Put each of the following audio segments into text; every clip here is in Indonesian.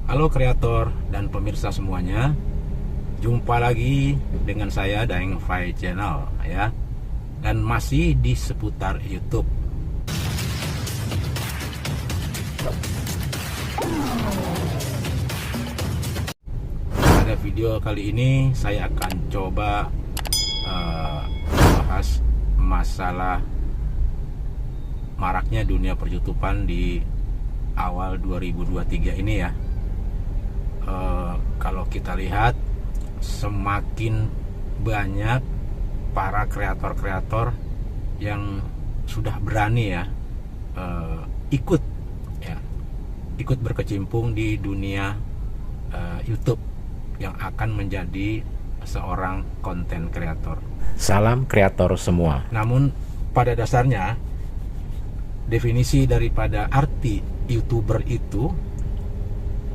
Halo kreator dan pemirsa semuanya, jumpa lagi dengan saya Daeng Fai Channel ya, dan masih di seputar YouTube. Pada video kali ini saya akan coba bahas masalah maraknya dunia per-YouTubean di awal 2023 ini ya. Kalau kita lihat semakin banyak para kreator-kreator yang sudah berani ya ikut berkecimpung di dunia YouTube yang akan menjadi seorang konten kreator. Salam kreator semua. Namun pada dasarnya definisi daripada arti YouTuber itu,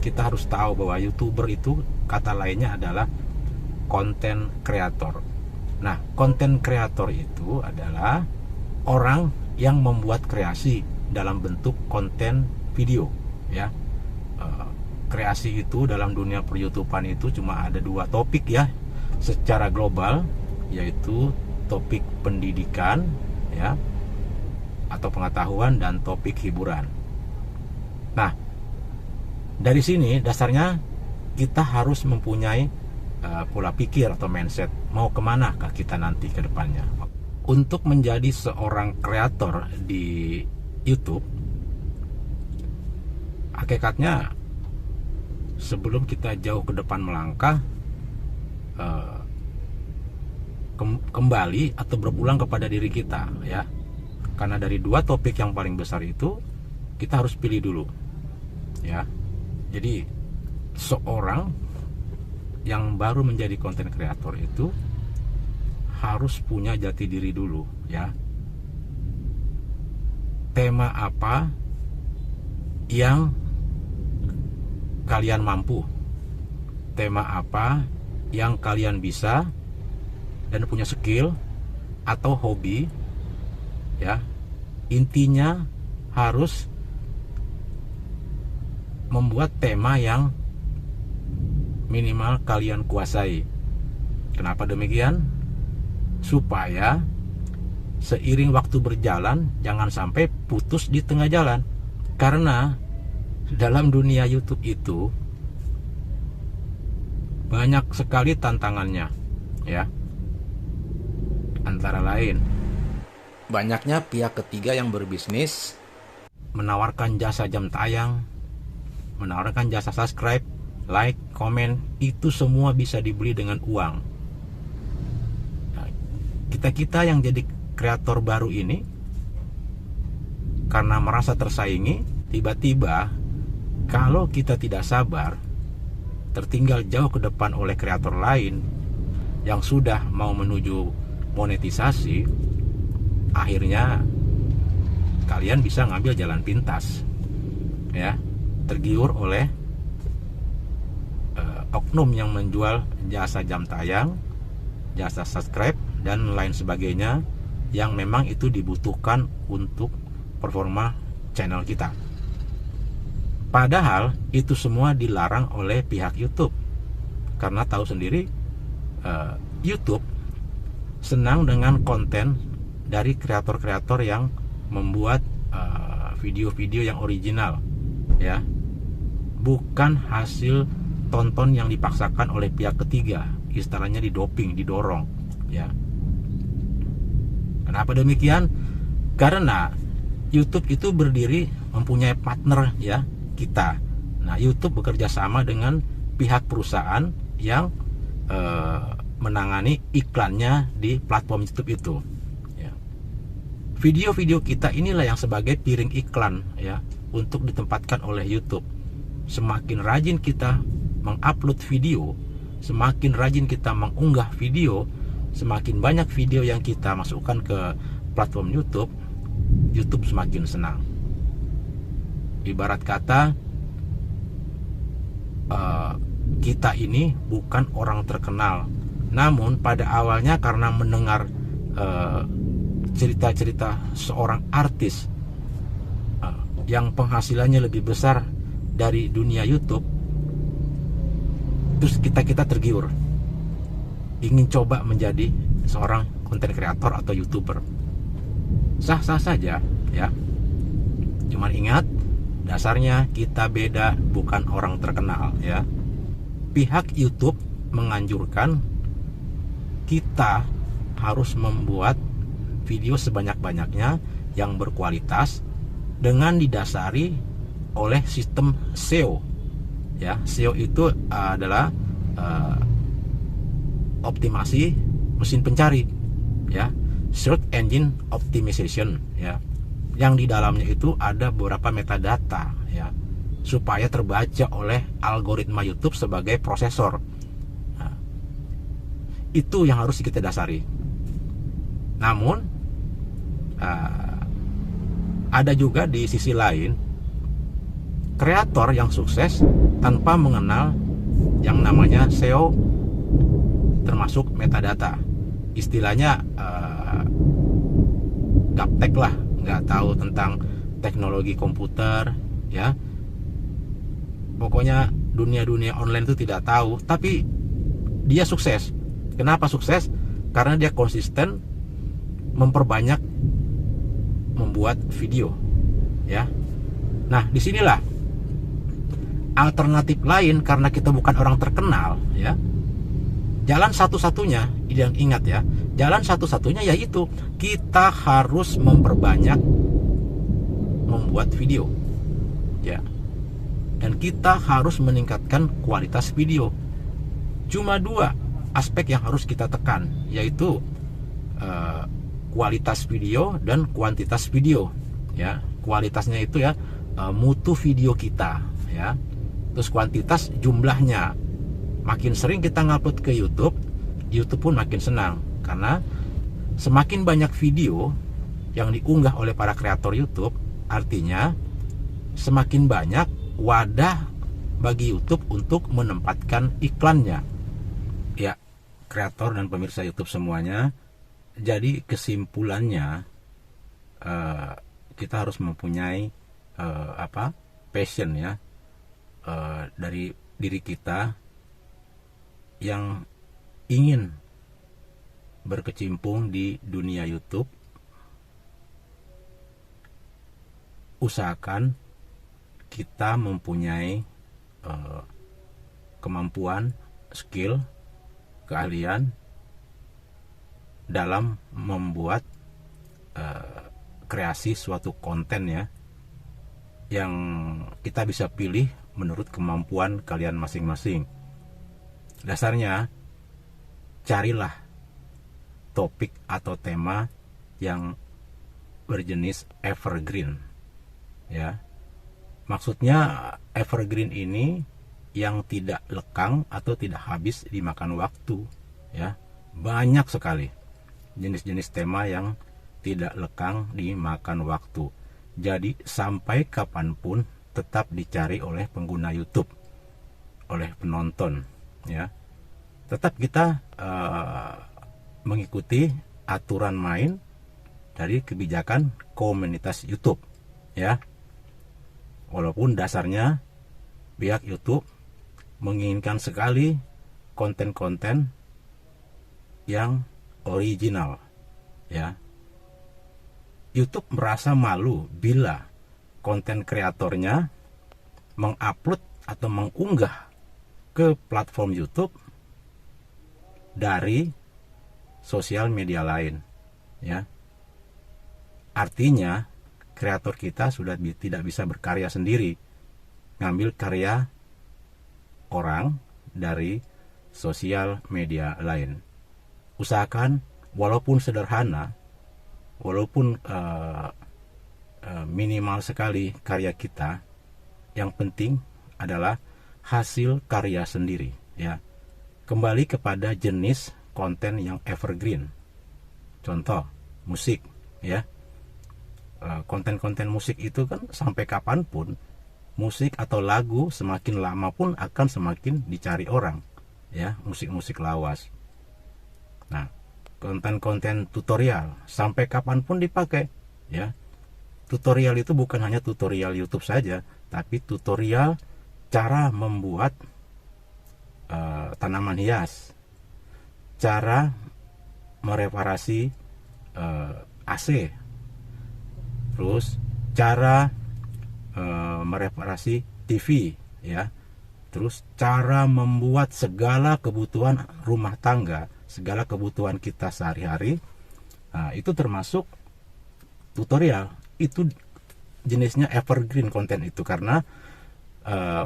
kita harus tahu bahwa YouTuber itu kata lainnya adalah konten kreator. Nah, konten kreator itu adalah orang yang membuat kreasi dalam bentuk konten video ya. Kreasi itu dalam dunia per-YouTubean itu cuma ada dua topik ya secara global, yaitu topik pendidikan ya atau pengetahuan dan topik hiburan. Nah, dari sini dasarnya kita harus mempunyai pola pikir atau mindset mau kemanakah kita nanti ke depannya. Untuk menjadi seorang kreator di YouTube, hakikatnya sebelum kita jauh ke depan melangkah, kembali atau berulang kepada diri kita ya. Karena dari dua topik yang paling besar itu kita harus pilih dulu ya. Jadi seorang yang baru menjadi konten kreator itu harus punya jati diri dulu ya. Tema apa yang kalian mampu? Tema apa yang kalian bisa dan punya skill atau hobi ya. Intinya harus membuat tema yang minimal kalian kuasai. Kenapa demikian? Supaya seiring waktu berjalan jangan sampai putus di tengah jalan. Karena dalam dunia YouTube itu banyak sekali tantangannya ya. Antara lain banyaknya pihak ketiga yang berbisnis menawarkan jasa jam tayang, menawarkan jasa subscribe, like, komen, itu semua bisa dibeli dengan uang. Nah, kita yang jadi kreator baru ini karena merasa tersaingi, tiba-tiba kalau kita tidak sabar, tertinggal jauh ke depan oleh kreator lain yang sudah mau menuju monetisasi, akhirnya kalian bisa ngambil jalan pintas ya, tergiur oleh oknum yang menjual jasa jam tayang, jasa subscribe dan lain sebagainya yang memang itu dibutuhkan untuk performa channel kita. Padahal itu semua dilarang oleh pihak YouTube karena tahu sendiri YouTube senang dengan konten dari kreator-kreator yang membuat video-video yang original ya, bukan hasil tonton yang dipaksakan oleh pihak ketiga, istilahnya didoping, didorong ya. Kenapa demikian? Karena YouTube itu berdiri mempunyai partner ya, kita. Nah, YouTube bekerja sama dengan pihak perusahaan yang menangani iklannya di platform YouTube itu ya. Video-video kita inilah yang sebagai piring iklan ya untuk ditempatkan oleh YouTube. Semakin rajin kita mengupload video, semakin rajin kita mengunggah video, semakin banyak video yang kita masukkan ke platform YouTube, YouTube semakin senang. Ibarat kata kita ini bukan orang terkenal, namun pada awalnya karena mendengar cerita-cerita seorang artis yang penghasilannya lebih besar dari dunia YouTube, Terus kita tergiur, ingin coba menjadi seorang konten kreator atau YouTuber. Sah-sah saja ya. Cuman ingat, dasarnya kita beda, bukan orang terkenal ya. Pihak YouTube menganjurkan kita harus membuat video sebanyak-banyaknya yang berkualitas dengan didasari oleh sistem SEO ya. SEO itu adalah optimasi mesin pencari ya, search engine optimization ya, yang di dalamnya itu ada beberapa metadata ya, supaya terbaca oleh algoritma YouTube sebagai prosesor. Nah, itu yang harus kita dasari. Namun ada juga di sisi lain kreator yang sukses tanpa mengenal yang namanya SEO, termasuk metadata. Istilahnya gaptek lah, nggak tahu tentang teknologi komputer ya. Pokoknya dunia online itu tidak tahu, tapi dia sukses. Kenapa sukses? Karena dia konsisten memperbanyak membuat video ya. Nah, disinilah alternatif lain, karena kita bukan orang terkenal ya. Jalan satu-satunya, yang ingat ya, jalan satu-satunya yaitu kita harus memperbanyak membuat video ya. Dan kita harus meningkatkan kualitas video. Cuma dua aspek yang harus kita tekan, yaitu kualitas video dan kuantitas video ya. Kualitasnya itu ya mutu video kita ya. Terus kuantitas jumlahnya. Makin sering kita ngupload ke YouTube, YouTube pun makin senang, karena semakin banyak video yang diunggah oleh para kreator YouTube, artinya semakin banyak wadah bagi YouTube untuk menempatkan iklannya. Ya, kreator dan pemirsa YouTube semuanya. Jadi kesimpulannya, kita harus mempunyai passion ya, dari diri kita yang ingin berkecimpung di dunia YouTube. Usahakan kita mempunyai kemampuan, skill, keahlian dalam membuat kreasi suatu konten ya, yang kita bisa pilih menurut kemampuan kalian masing-masing. Dasarnya, carilah topik atau tema yang berjenis evergreen ya. Maksudnya evergreen ini yang tidak lekang atau tidak habis dimakan waktu ya. Banyak sekali jenis-jenis tema yang tidak lekang dimakan waktu. Jadi sampai kapanpun tetap dicari oleh pengguna YouTube, oleh penonton ya. Tetap kita mengikuti aturan main dari kebijakan komunitas YouTube ya. Walaupun dasarnya pihak YouTube menginginkan sekali konten-konten yang original ya. YouTube merasa malu bila konten kreatornya mengupload atau mengunggah ke platform YouTube dari sosial media lain ya. Artinya kreator kita sudah tidak bisa berkarya sendiri, ngambil karya orang dari sosial media lain. Usahakan walaupun sederhana, walaupun minimal sekali karya kita, yang penting adalah hasil karya sendiri ya. Kembali kepada jenis konten yang evergreen. Contoh, musik ya. Konten-konten musik itu kan sampai kapanpun, musik atau lagu semakin lama pun akan semakin dicari orang ya, musik-musik lawas. Nah, konten-konten tutorial sampai kapanpun dipakai ya. Tutorial itu bukan hanya tutorial YouTube saja, tapi tutorial cara membuat tanaman hias, cara mereparasi AC, terus cara mereparasi TV, ya, terus cara membuat segala kebutuhan rumah tangga, segala kebutuhan kita sehari-hari. Nah, itu termasuk tutorial. Itu jenisnya evergreen konten itu, karena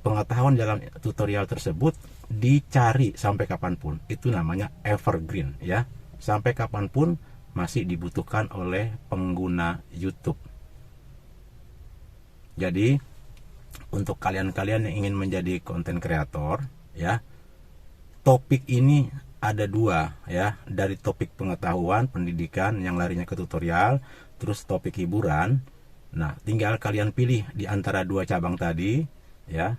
pengetahuan dalam tutorial tersebut dicari sampai kapanpun. Itu namanya evergreen, ya. Sampai kapanpun masih dibutuhkan oleh pengguna YouTube. Jadi untuk kalian-kalian yang ingin menjadi konten kreator, ya, topik ini ada dua, ya, dari topik pengetahuan pendidikan yang larinya ke tutorial, terus topik hiburan. Nah, tinggal kalian pilih di antara dua cabang tadi, ya.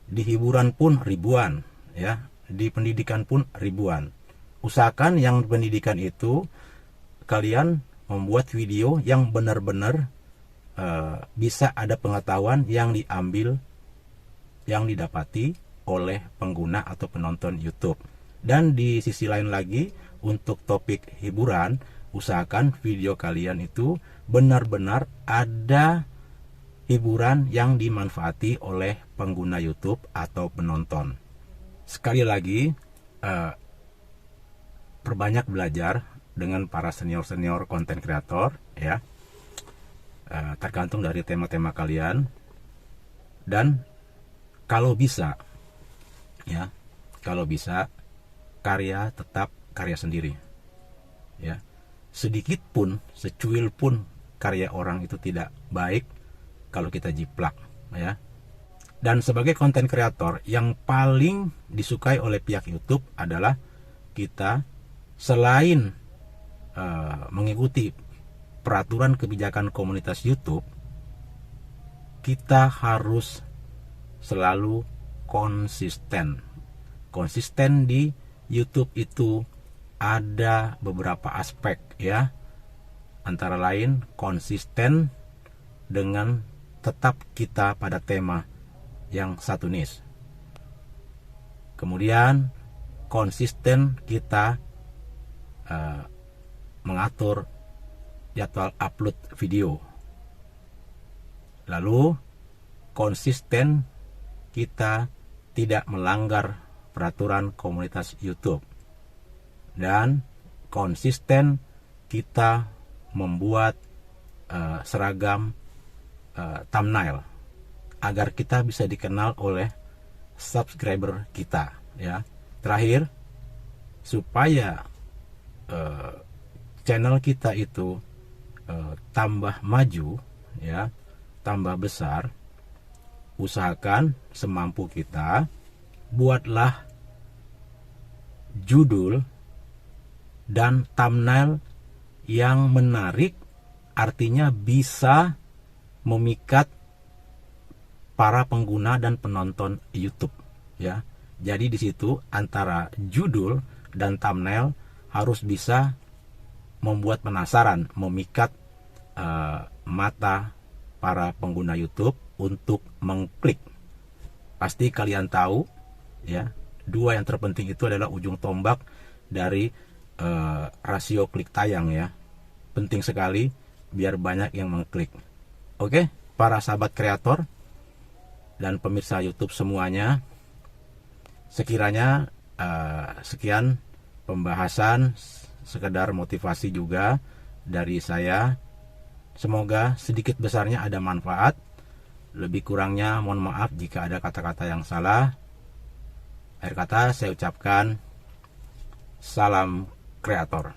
Di hiburan pun ribuan, ya, di pendidikan pun ribuan. Usahakan yang pendidikan itu kalian membuat video yang benar-benar bisa ada pengetahuan yang diambil, yang didapati oleh pengguna atau penonton YouTube. Dan di sisi lain lagi, untuk topik hiburan, usahakan video kalian itu benar-benar ada hiburan yang dimanfaati oleh pengguna YouTube atau penonton. Sekali lagi, perbanyak belajar dengan para senior-senior konten kreator, ya. Tergantung dari tema-tema kalian. Dan kalau bisa, ya, kalau bisa, karya tetap karya sendiri, ya. Sedikit pun, secuil pun karya orang itu tidak baik kalau kita jiplak, ya. Dan sebagai konten kreator, yang paling disukai oleh pihak YouTube adalah kita selain mengikuti peraturan kebijakan komunitas YouTube, kita harus selalu konsisten. Konsisten di YouTube itu ada beberapa aspek, ya. Antara lain konsisten dengan tetap kita pada tema yang satu niche. Kemudian konsisten kita mengatur jadwal upload video. Lalu konsisten kita tidak melanggar peraturan komunitas YouTube. Dan konsisten kita membuat seragam thumbnail agar kita bisa dikenal oleh subscriber kita, ya. Terakhir, supaya channel kita itu tambah maju, ya, tambah besar, usahakan semampu kita buatlah judul dan thumbnail yang menarik, artinya bisa memikat para pengguna dan penonton YouTube, ya. Jadi di situ antara judul dan thumbnail harus bisa membuat penasaran, memikat mata para pengguna YouTube untuk mengklik. Pasti kalian tahu, ya, dua yang terpenting itu adalah ujung tombak dari rasio klik tayang, ya. Penting sekali biar banyak yang mengklik. Oke, para sahabat kreator dan pemirsa YouTube semuanya, sekiranya sekian pembahasan, sekedar motivasi juga dari saya. Semoga sedikit besarnya ada manfaat. Lebih kurangnya mohon maaf jika ada kata-kata yang salah. Akhir kata saya ucapkan salam kreator.